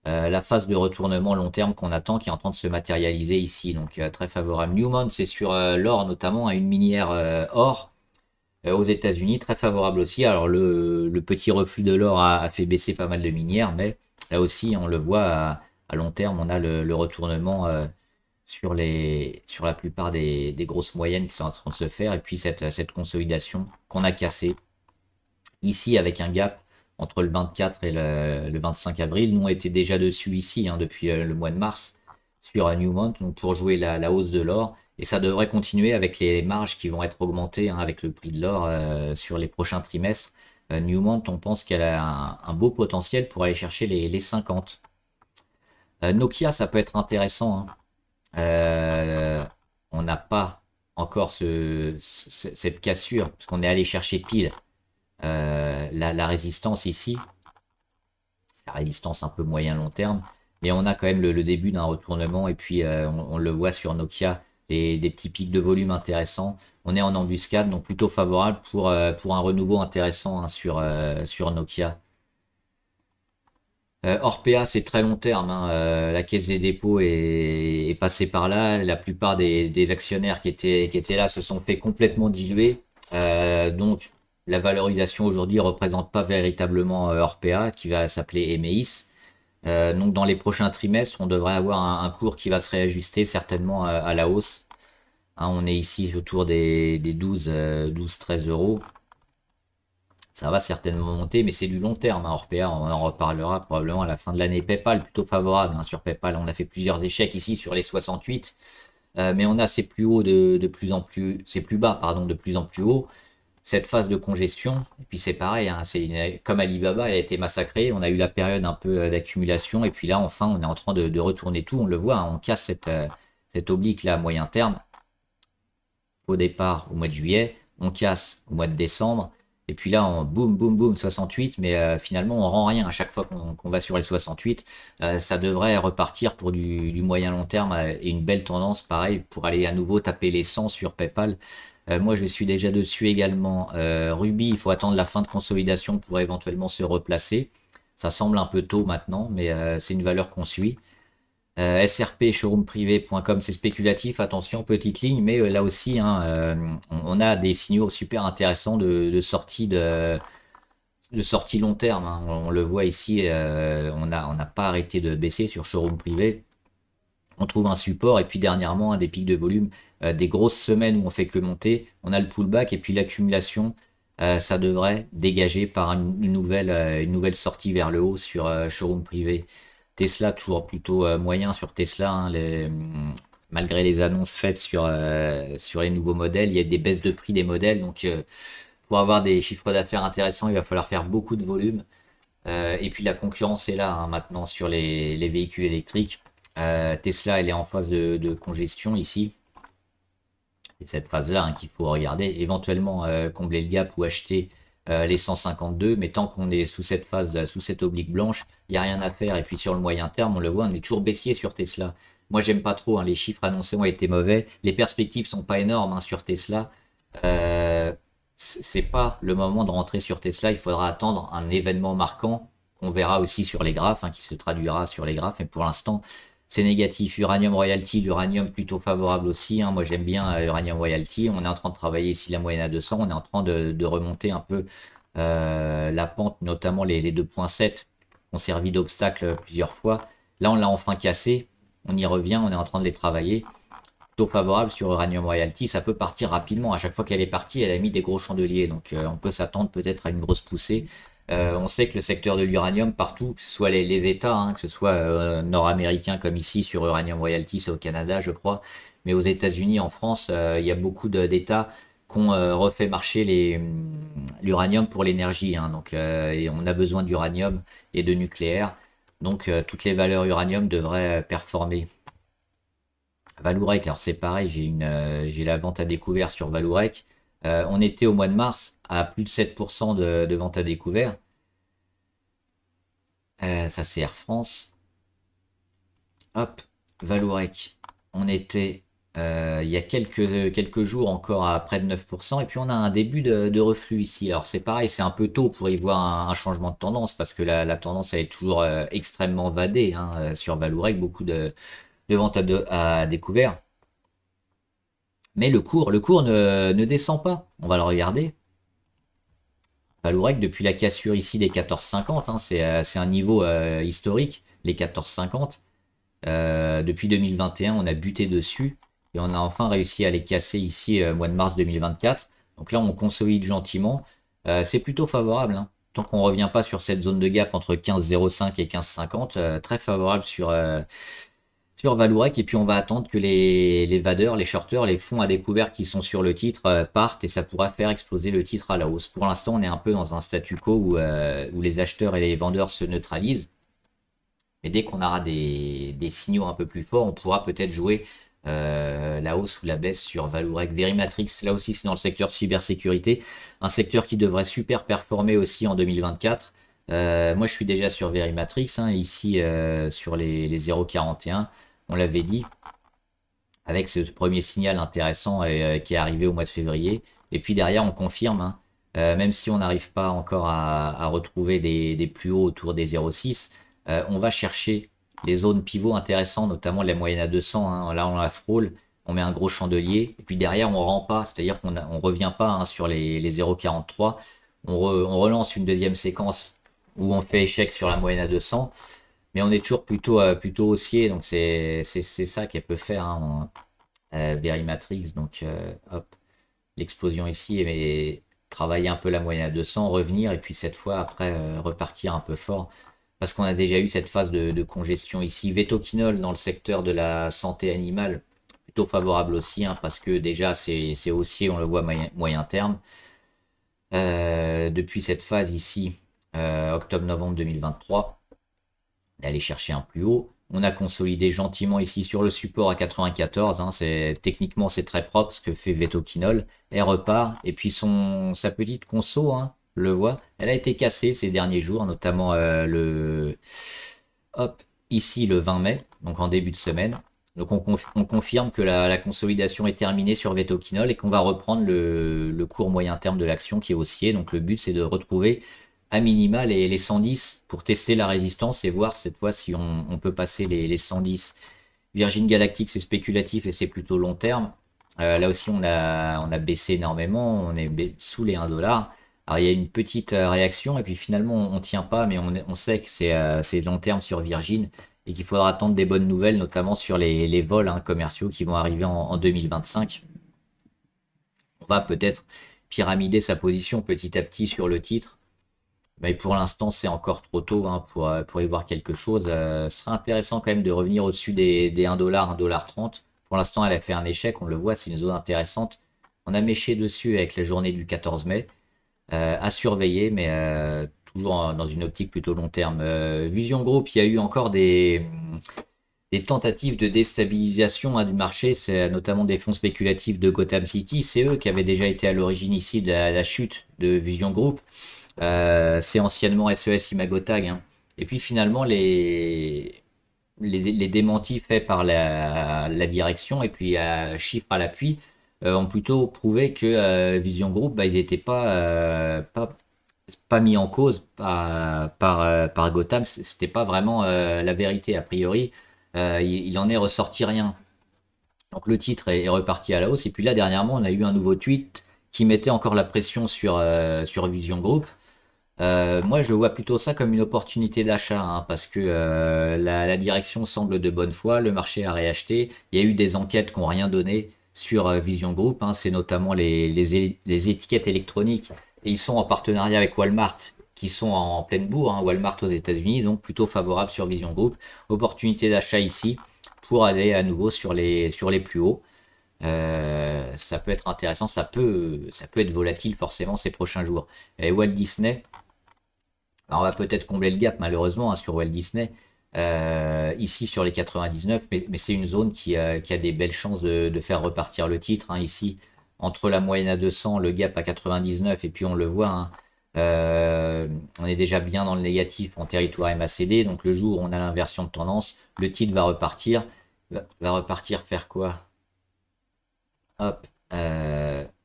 la phase de retournement long terme qu'on attend qui est en train de se matérialiser ici. Donc très favorable. Newmont, c'est sur l'or notamment, à une minière or. Aux États-Unis, très favorable aussi. Alors le petit reflux de l'or a fait baisser pas mal de minières, mais là aussi, on le voit à long terme, on a le retournement sur la plupart des grosses moyennes qui sont en train de se faire, et puis cette consolidation qu'on a cassée ici avec un gap entre le 24 et le 25 avril. Nous, on était déjà dessus ici depuis le mois de mars sur Newmont, donc pour jouer la hausse de l'or. Et ça devrait continuer avec les marges qui vont être augmentées avec le prix de l'or sur les prochains trimestres. Newmont, on pense qu'elle a un beau potentiel pour aller chercher les 50. Nokia, ça peut être intéressant. Euh, on n'a pas encore cette cassure, parce qu'on est allé chercher pile la résistance ici, la résistance un peu moyen long terme, mais on a quand même le début d'un retournement, et puis on le voit sur Nokia, des petits pics de volume intéressants. On est en embuscade, donc plutôt favorable pour un renouveau intéressant sur Nokia. Orpea, c'est très long terme. La Caisse des dépôts est passée par là. La plupart des actionnaires qui étaient là se sont fait complètement diluer. Donc, la valorisation aujourd'hui ne représente pas véritablement Orpea, qui va s'appeler Emeis. Donc, dans les prochains trimestres, on devrait avoir un cours qui va se réajuster certainement à la hausse. On est ici autour des 12-13 euros. Ça va certainement monter, mais c'est du long terme. Orpea, on en reparlera probablement à la fin de l'année. PayPal, plutôt favorable sur PayPal. On a fait plusieurs échecs ici sur les 68, mais on a ces plus hauts de plus en plus, ces plus bas, pardon, de plus en plus haut. Cette phase de congestion, et puis c'est pareil, comme Alibaba, elle a été massacrée. On a eu la période un peu d'accumulation, et puis là, enfin, on est en train de retourner tout. On le voit, on casse cette oblique là à moyen terme. Au départ, au mois de juillet, on casse au mois de décembre. Et puis là, on boum, boum, boum, 68, mais finalement, on rend rien à chaque fois qu'on va sur les 68. Ça devrait repartir pour du moyen long terme et une belle tendance, pareil, pour aller à nouveau taper les 100 sur PayPal. Moi, je suis déjà dessus également. Ruby, il faut attendre la fin de consolidation pour éventuellement se replacer. Ça semble un peu tôt maintenant, mais c'est une valeur qu'on suit. SRP, showroomprivé.com, c'est spéculatif, attention, petite ligne, mais là aussi, on a des signaux super intéressants de sortie long terme. On le voit ici, on n'a pas arrêté de baisser sur showroom privé. On trouve un support, et puis dernièrement, des pics de volume, des grosses semaines où on fait que monter. On a le pullback, et puis l'accumulation, ça devrait dégager par une nouvelle sortie vers le haut sur showroom privé. Tesla, toujours plutôt moyen sur Tesla. Malgré les annonces faites sur les nouveaux modèles, il y a des baisses de prix des modèles. Donc, pour avoir des chiffres d'affaires intéressants, il va falloir faire beaucoup de volume. Et puis, la concurrence est là maintenant sur les véhicules électriques. Tesla, elle est en phase de congestion ici. C'est cette phase-là qu'il faut regarder. Éventuellement, combler le gap ou acheter les 152, mais tant qu'on est sous cette phase, sous cette oblique blanche, il n'y a rien à faire. Et puis sur le moyen terme, on le voit, on est toujours baissier sur Tesla. Moi, j'aime pas trop, les chiffres annoncés ont été mauvais, les perspectives sont pas énormes sur Tesla. C'est pas le moment de rentrer sur Tesla, il faudra attendre un événement marquant qu'on verra aussi sur les graphes, qui se traduira sur les graphes, et pour l'instant, c'est négatif. Uranium Royalty, l'uranium plutôt favorable aussi. Moi, j'aime bien Uranium Royalty. On est en train de travailler ici la moyenne à 200. On est en train de remonter un peu la pente, notamment les 2,7 ont servi d'obstacle plusieurs fois. Là, on l'a enfin cassé. On y revient. On est en train de les travailler. Plutôt favorable sur Uranium Royalty. Ça peut partir rapidement. À chaque fois qu'elle est partie, elle a mis des gros chandeliers. Donc, on peut s'attendre peut-être à une grosse poussée. On sait que le secteur de l'uranium partout, que ce soit les États, que ce soit nord-américains comme ici sur Uranium Royalty, c'est au Canada je crois, mais aux États-Unis, en France, il y a beaucoup d'États qui ont refait marcher l'uranium pour l'énergie. Donc et on a besoin d'uranium et de nucléaire. Donc toutes les valeurs uranium devraient performer. Valourec, alors c'est pareil, j'ai la vente à découvert sur Valourec. On était au mois de mars à plus de 7% de vente à découvert. Ça c'est Air France. Hop, Valourec. On était il y a quelques jours encore à près de 9%. Et puis on a un début de reflux ici. Alors c'est pareil, c'est un peu tôt pour y voir un changement de tendance, parce que la tendance elle est toujours extrêmement vadée sur Valourec. Beaucoup de ventes à découvert. Mais le cours ne descend pas. On va le regarder. Valourec, depuis la cassure ici des 14,50, hein, c'est un niveau historique, les 14,50. Depuis 2021, on a buté dessus et on a enfin réussi à les casser ici mois de mars 2024. Donc là, on consolide gentiment. C'est plutôt favorable, hein. Tant qu'on ne revient pas sur cette zone de gap entre 15,05 et 15,50, très favorable sur Valourec. Et puis on va attendre que les vadeurs, les shorteurs, les fonds à découvert qui sont sur le titre partent et ça pourra faire exploser le titre à la hausse. Pour l'instant, on est un peu dans un statu quo où les acheteurs et les vendeurs se neutralisent. Mais dès qu'on aura des signaux un peu plus forts, on pourra peut-être jouer la hausse ou la baisse sur Valourec. Verimatrix, là aussi c'est dans le secteur cybersécurité, un secteur qui devrait super performer aussi en 2024. Moi je suis déjà sur Verimatrix, hein, ici sur les 0,41, on l'avait dit, avec ce premier signal intéressant qui est arrivé au mois de février. Et puis derrière on confirme, hein, même si on n'arrive pas encore à retrouver des plus hauts autour des 0,6, on va chercher les zones pivots intéressantes, notamment la moyenne à 200, hein. Là on la frôle, on met un gros chandelier, et puis derrière on rend pas, c'est-à-dire qu'on ne revient pas, hein, sur les 0,43, on relance une deuxième séquence où on fait échec sur la moyenne à 200, mais on est toujours plutôt haussier, donc c'est ça qu'elle peut faire, hein, Verimatrix. Donc hop, l'explosion ici, mais travailler un peu la moyenne à 200, revenir, et puis cette fois après repartir un peu fort parce qu'on a déjà eu cette phase de congestion ici. Vétoquinol dans le secteur de la santé animale, plutôt favorable aussi, hein, parce que déjà c'est haussier, on le voit moyen terme. Depuis cette phase ici, octobre-novembre 2023, d'aller chercher un plus haut. On a consolidé gentiment ici sur le support à 94, hein, techniquement c'est très propre ce que fait Vétoquinol. Elle repart, et puis sa petite conso, hein, le voit, elle a été cassée ces derniers jours, notamment ici le 20 mai, donc en début de semaine. Donc on confirme que la consolidation est terminée sur Vétoquinol et qu'on va reprendre le court moyen terme de l'action qui est haussier. Donc le but c'est de retrouver à minima les 110 pour tester la résistance et voir cette fois si on peut passer les 110. Virgin Galactic c'est spéculatif et c'est plutôt long terme. Là aussi on a baissé énormément, on est sous les 1 dollar. Alors il y a une petite réaction et puis finalement on tient pas, mais on sait que c'est long terme sur Virgin et qu'il faudra attendre des bonnes nouvelles, notamment sur les vols, hein, commerciaux qui vont arriver en 2025. On va peut-être pyramider sa position petit à petit sur le titre. Mais pour l'instant, c'est encore trop tôt, hein, pour y voir quelque chose. Ce serait intéressant quand même de revenir au-dessus des 1 dollar, 1,30 $. Pour l'instant, elle a fait un échec, on le voit, c'est une zone intéressante. On a méché dessus avec la journée du 14 mai. À surveiller, mais toujours dans une optique plutôt long terme. Vision Group, il y a eu encore des tentatives de déstabilisation, hein, du marché, c'est notamment des fonds spéculatifs de Gotham City, c'est eux qui avaient déjà été à l'origine ici de la chute de Vision Group. C'est anciennement SES Imagotag, hein. Et puis finalement les démentis faits par la direction et puis chiffres à l'appui ont plutôt prouvé que Vision Group, bah, ils n'étaient pas mis en cause par Gotham, c'était pas vraiment la vérité a priori. Il en est ressorti rien. Donc le titre est reparti à la hausse. Et puis là dernièrement on a eu un nouveau tweet qui mettait encore la pression sur Vision Group. Moi, je vois plutôt ça comme une opportunité d'achat, hein, parce que la direction semble de bonne foi, le marché a réacheté. Il y a eu des enquêtes qui n'ont rien donné sur Vision Group, hein, c'est notamment les étiquettes électroniques. Et ils sont en partenariat avec Walmart, qui sont en pleine bourre, hein, Walmart aux États-Unis, donc plutôt favorable sur Vision Group. Opportunité d'achat ici pour aller à nouveau sur les plus hauts. Ça peut être intéressant, ça peut être volatile forcément ces prochains jours. Et Walt Disney. Alors on va peut-être combler le gap malheureusement, hein, sur Walt Disney, ici sur les 99, mais c'est une zone qui a des belles chances de faire repartir le titre, hein, ici entre la moyenne à 200, le gap à 99 et puis on le voit, hein, on est déjà bien dans le négatif en territoire MACD, donc le jour où on a l'inversion de tendance, le titre va repartir faire quoi? Hop,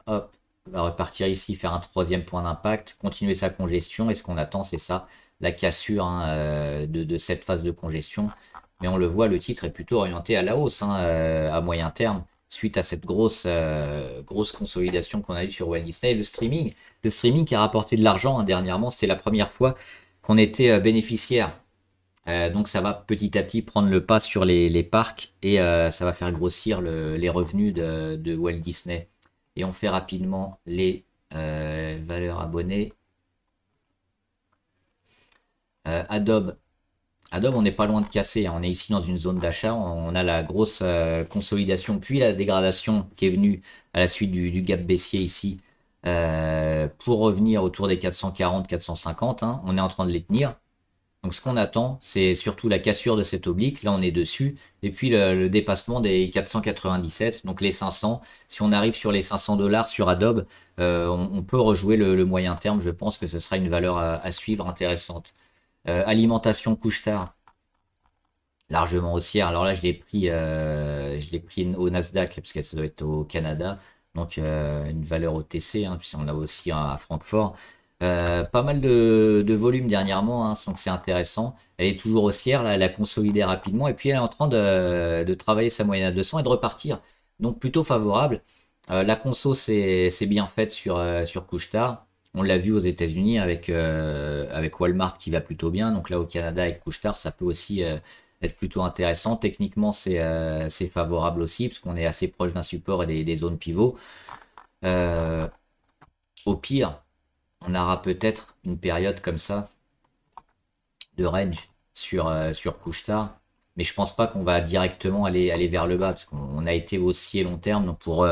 hop, va repartir ici, faire un troisième point d'impact, continuer sa congestion. Et ce qu'on attend, c'est ça, la cassure, hein, de cette phase de congestion. Mais on le voit, le titre est plutôt orienté à la hausse, hein, à moyen terme. suite à cette grosse consolidation qu'on a eue sur Walt Disney. Et le streaming qui a rapporté de l'argent, hein, dernièrement, c'était la première fois qu'on était bénéficiaire. Donc ça va petit à petit prendre le pas sur les parcs et ça va faire grossir les revenus de Walt Disney. Et on fait rapidement les valeurs abonnées. Adobe. Adobe, on n'est pas loin de casser, hein. On est ici dans une zone d'achat. On a la grosse consolidation, puis la dégradation qui est venue à la suite du gap baissier ici pour revenir autour des 440-450, hein. On est en train de les tenir. Donc ce qu'on attend, c'est surtout la cassure de cette oblique. Là, on est dessus. Et puis le dépassement des 497, donc les 500. Si on arrive sur les 500 dollars sur Adobe, on peut rejouer le moyen terme. Je pense que ce sera une valeur à suivre intéressante. Alimentation couche-tard, largement haussière. Alors là, je l'ai pris au Nasdaq parce que ça doit être au Canada. Donc une valeur OTC, hein, puis on a aussi à Francfort. Pas mal de volume dernièrement, hein, donc c'est intéressant. Elle est toujours haussière, là, elle a consolidé rapidement et puis elle est en train de travailler sa moyenne à 200 et de repartir. Donc plutôt favorable. La conso c'est bien faite sur Couche-Tard. On l'a vu aux États-Unis avec Walmart qui va plutôt bien. Donc là au Canada avec Couche-Tard, ça peut aussi être plutôt intéressant. Techniquement, c'est favorable aussi parce qu'on est assez proche d'un support et des zones pivots. Au pire, on aura peut-être une période comme ça de range sur Couche-Tard. Mais je pense pas qu'on va directement aller vers le bas parce qu'on a été haussier long terme. Donc pour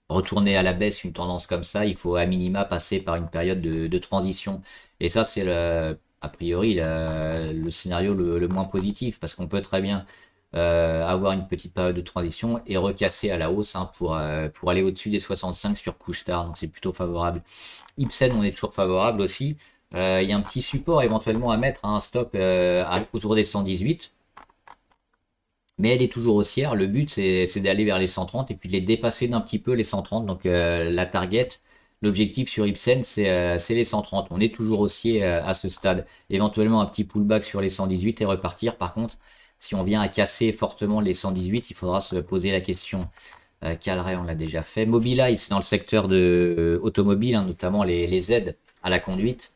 retourner à la baisse une tendance comme ça, il faut à minima passer par une période de transition. Et ça, c'est a priori le scénario le moins positif parce qu'on peut très bien avoir une petite période de transition et recasser à la hausse, hein, pour aller au-dessus des 65 sur Couche-Tard. Donc c'est plutôt favorable. Ipsen, on est toujours favorable aussi. Il y a un petit support éventuellement à mettre, hein, un stop autour des 118. Mais elle est toujours haussière. Le but, c'est d'aller vers les 130 et puis de les dépasser d'un petit peu les 130. Donc la target, l'objectif sur Ipsen, c'est les 130. On est toujours haussier à ce stade. Éventuellement un petit pullback sur les 118 et repartir. Par contre, si on vient à casser fortement les 118, il faudra se poser la question. Calray, on l'a déjà fait. Mobileye, c'est dans le secteur automobile, hein, notamment les aides à la conduite.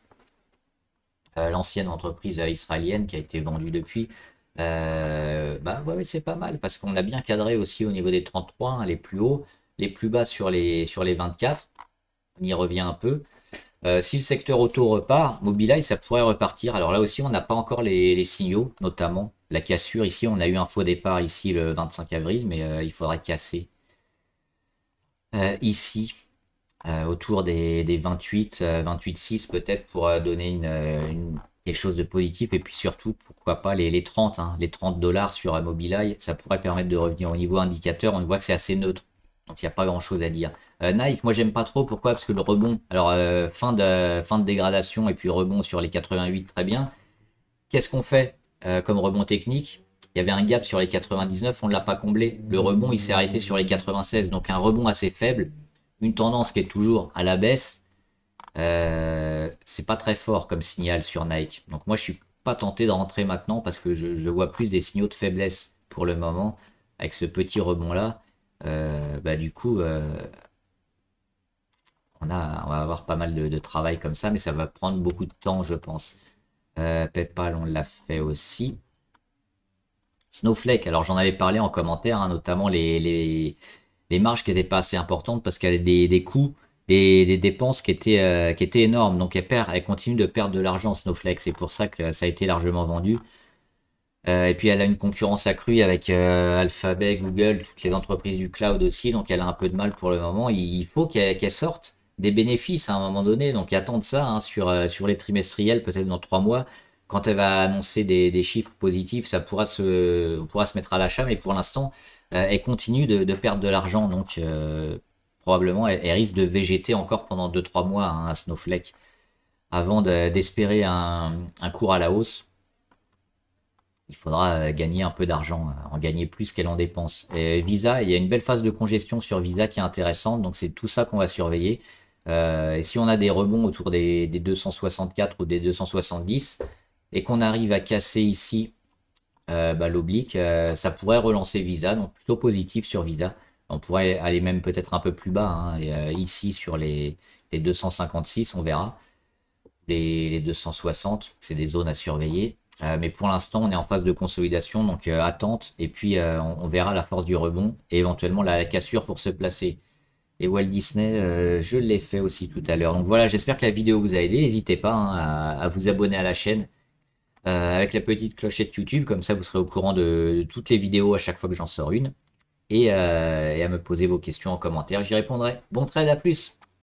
L'ancienne entreprise israélienne qui a été vendue depuis. Bah ouais, c'est pas mal parce qu'on a bien cadré aussi au niveau des 33, hein, les plus hauts, les plus bas sur les 24. On y revient un peu. Si le secteur auto repart, Mobileye, ça pourrait repartir. Alors là aussi, on n'a pas encore les signaux, notamment la cassure. Ici, on a eu un faux départ ici le 25 avril, mais il faudrait casser ici autour des 28, 28,6 peut-être pour donner quelque chose de positif. Et puis surtout, pourquoi pas les 30, hein, les 30 dollars sur Mobileye, ça pourrait permettre de revenir au niveau indicateur. On voit que c'est assez neutre. Donc il n'y a pas grand chose à dire. Nike, moi j'aime pas trop. Pourquoi? Parce que le rebond, alors fin de dégradation et puis rebond sur les 88, très bien. Qu'est-ce qu'on fait comme rebond technique? Il y avait un gap sur les 99, on ne l'a pas comblé. Le rebond, il s'est arrêté sur les 96. Donc un rebond assez faible, une tendance qui est toujours à la baisse. C'est pas très fort comme signal sur Nike. Donc moi je suis pas tenté de rentrer maintenant parce que je vois plus des signaux de faiblesse pour le moment avec ce petit rebond là. Bah du coup on va avoir pas mal de travail comme ça, mais ça va prendre beaucoup de temps, je pense. PayPal, on l'a fait aussi. Snowflake, alors j'en avais parlé en commentaire, hein, notamment les marges qui n'étaient pas assez importantes parce qu'elle a des coûts, des dépenses qui étaient énormes. Donc elle continue de perdre de l'argent, Snowflake. C'est pour ça que ça a été largement vendu. Et puis elle a une concurrence accrue avec Alphabet, Google, toutes les entreprises du cloud aussi. Donc elle a un peu de mal pour le moment. Il faut qu'elle sorte des bénéfices à un moment donné. Donc attendre ça, hein, sur les trimestriels, peut-être dans 3 mois. Quand elle va annoncer des chiffres positifs, on pourra se mettre à l'achat. Mais pour l'instant, elle continue de perdre de l'argent. Donc probablement, elle risque de végéter encore pendant 2-3 mois, hein, à Snowflake, avant d'espérer un cours à la hausse. Il faudra gagner un peu d'argent, en gagner plus qu'elle en dépense. Et Visa, il y a une belle phase de congestion sur Visa qui est intéressante, donc c'est tout ça qu'on va surveiller. Et si on a des rebonds autour des 264 ou des 270, et qu'on arrive à casser ici l'oblique, ça pourrait relancer Visa, donc plutôt positif sur Visa. On pourrait aller même peut-être un peu plus bas, hein, et, ici sur les 256, on verra. Les 260, c'est des zones à surveiller. Mais pour l'instant, on est en phase de consolidation, donc attente. Et puis, on verra la force du rebond et éventuellement la cassure pour se placer. Et Walt Disney, je l'ai fait aussi tout à l'heure. Donc voilà, j'espère que la vidéo vous a aidé. N'hésitez pas, hein, à vous abonner à la chaîne avec la petite clochette YouTube. Comme ça, vous serez au courant de toutes les vidéos à chaque fois que j'en sors une. Et à me poser vos questions en commentaire. J'y répondrai. Bon trade, à plus!